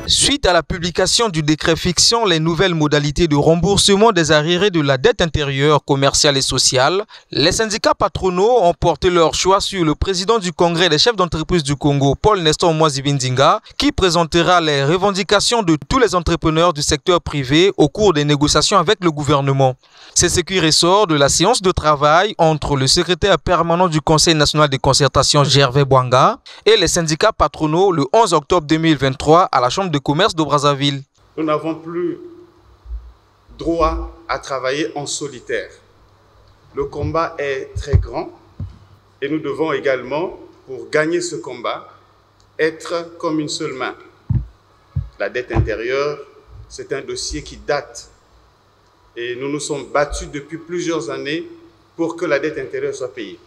Suite à la publication du décret fixant les nouvelles modalités de remboursement des arriérés de la dette intérieure, commerciale et sociale, les syndicats patronaux ont porté leur choix sur le président du Congrès des chefs d'entreprise du Congo, Paul Nestor Mwazibindinga, qui présentera les revendications de tous les entrepreneurs du secteur privé au cours des négociations avec le gouvernement. C'est ce qui ressort de la séance de travail entre le secrétaire permanent du Conseil national de concertation, Gervais Bwanga, et les syndicats patronaux le 11 octobre 2023 à la Chambre de commerce de Brazzaville. Nous n'avons plus droit à travailler en solitaire. Le combat est très grand et nous devons également, pour gagner ce combat, être comme une seule main. La dette intérieure, c'est un dossier qui date et nous nous sommes battus depuis plusieurs années pour que la dette intérieure soit payée.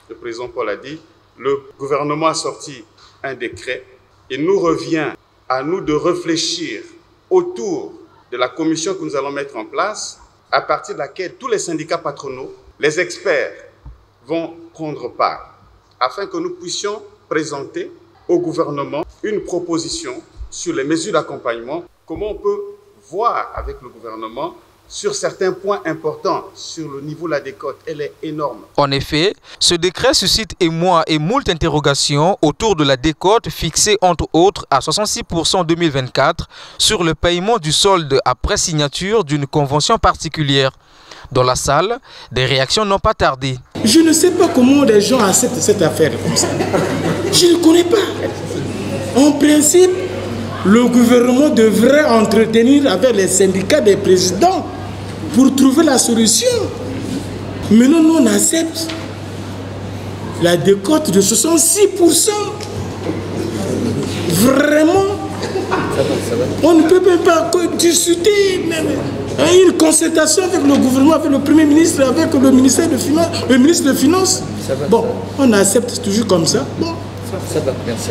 Le président Paul a dit, le gouvernement a sorti un décret. Il nous revient à nous de réfléchir autour de la commission que nous allons mettre en place, à partir de laquelle tous les syndicats patronaux, les experts vont prendre part, afin que nous puissions présenter au gouvernement une proposition sur les mesures d'accompagnement, comment on peut voir avec le gouvernement sur certains points importants, sur le niveau de la décote, elle est énorme. En effet, ce décret suscite émoi et moult interrogations autour de la décote fixée entre autres à 66% en 2024 sur le paiement du solde après signature d'une convention particulière. Dans la salle, des réactions n'ont pas tardé. Je ne sais pas comment les gens acceptent cette affaire comme ça. Je ne connais pas. En principe, le gouvernement devrait entretenir avec les syndicats des présidents pour trouver la solution. Mais non, on accepte la décote de 66%. Vraiment, on ne peut même pas discuter. Une concertation avec le gouvernement, avec le Premier ministre, avec le ministère de Finances, le ministre des Finances. Bon, on accepte toujours comme ça. Bon.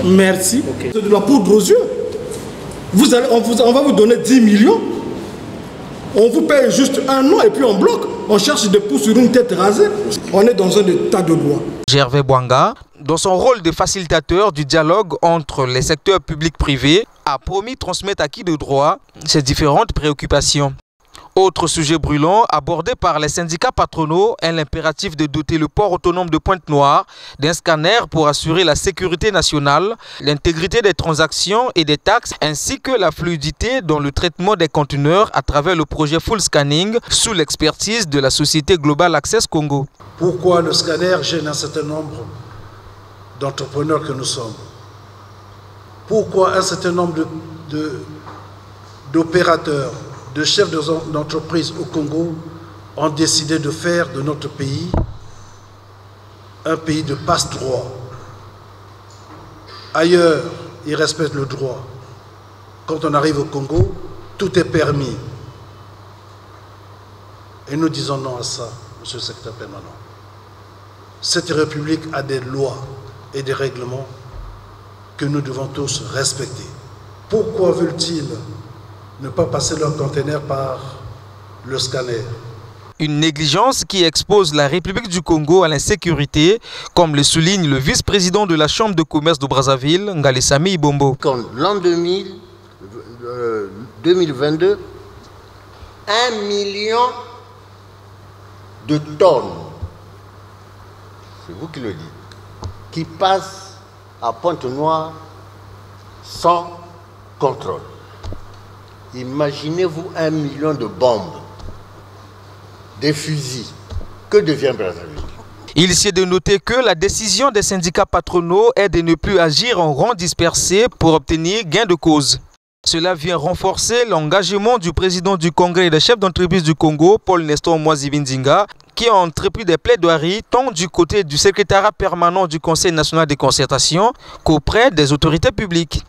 Merci. Okay. C'est de la poudre aux yeux. On va vous donner 10 millions. On vous paye juste un an et puis on bloque. On cherche des pouces sur une tête rasée. On est dans un état de droit. Gervais Bwanga, dans son rôle de facilitateur du dialogue entre les secteurs publics-privés, a promis transmettre à qui de droit ces différentes préoccupations. Autre sujet brûlant abordé par les syndicats patronaux est l'impératif de doter le port autonome de Pointe-Noire d'un scanner pour assurer la sécurité nationale, l'intégrité des transactions et des taxes, ainsi que la fluidité dans le traitement des conteneurs à travers le projet Full Scanning sous l'expertise de la société Global Access Congo. Pourquoi le scanner gêne un certain nombre d'entrepreneurs que nous sommes? Pourquoi un certain nombre d'opérateurs, de chefs d'entreprise au Congo ont décidé de faire de notre pays un pays de passe-droit. Ailleurs, ils respectent le droit. Quand on arrive au Congo, tout est permis. Et nous disons non à ça, monsieur le secrétaire permanent. Cette République a des lois et des règlements que nous devons tous respecter. Pourquoi veulent-ils ne pas passer leur conteneur par le scanner? Une négligence qui expose la République du Congo à l'insécurité, comme le souligne le vice-président de la Chambre de commerce de Brazzaville, Ngalesami Ibombo. L'an 2022, 1 million de tonnes, c'est vous qui le dites, qui passent à Pointe-Noire sans contrôle. Imaginez-vous 1 million de bombes, des fusils. Que devient Brazzaville? Il s'y est de noter que la décision des syndicats patronaux est de ne plus agir en rang dispersé pour obtenir gain de cause. Cela vient renforcer l'engagement du président du Congrès des chefs d'entreprise du Congo, Paul Nestor Mwazibindinga, qui a entrepris des plaidoiries tant du côté du secrétariat permanent du Conseil national de concertation qu'auprès des autorités publiques.